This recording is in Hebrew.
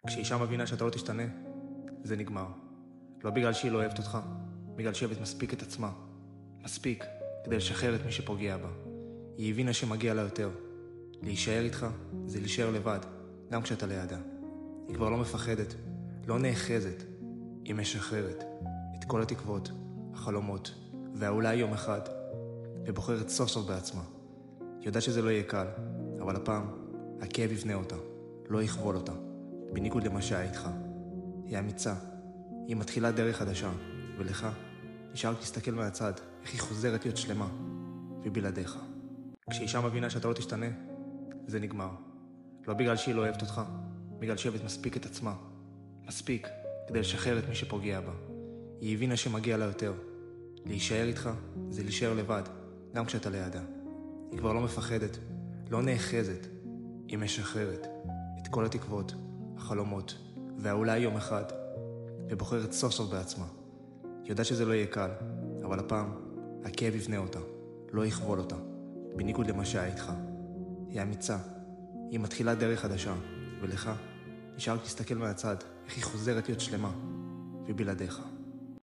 כשאישה מבינה שאתה לא תשתנה, זה נגמר. לא בגלל שהיא לא אוהבת אותך, בגלל שהיא אוהבת מספיק את עצמה. מספיק כדי לשחרר את מי שפוגע בה. היא הבינה שמגיע לה יותר. להישאר איתך זה להישאר לבד, גם כשאתה לידה. היא כבר לא מפחדת, לא נאחזת. היא משחררת את כל התקוות, החלומות, והאולי יום אחד, ובוחרת סוף סוף בעצמה. היא יודעת שזה לא יהיה קל, אבל הפעם הכאב יבנה אותה, לא יכבול אותה, בניגוד למה שהיה איתך. היא אמיצה, היא מתחילה דרך חדשה, ולך נשאר להסתכל מהצד איך היא חוזרת להיות שלמה, ובלעדיך. כשאישה מבינה שאתה לא תשתנה, זה נגמר. לא בגלל שהיא לא אוהבת אותך, בגלל שהיא אוהבת מספיק את עצמה. מספיק כדי לשחרר את מי שפוגע בה. היא הבינה שמגיע לה יותר. להישאר איתך זה להישאר לבד, גם כשאתה לידה. היא כבר לא מפחדת, לא נאחזת. היא משחררת את כל התקוות, החלומות, והאולי יום אחד, ובוחרת סוף סוף בעצמה. היא יודעת שזה לא יהיה קל, אבל הפעם הכאב יבנה אותה, לא יכבול אותה, בניגוד למה שהיה איתך. היא אמיצה, היא מתחילה דרך חדשה, ולך נשאר להסתכל מהצד איך היא חוזרת להיות שלמה, ובלעדיך.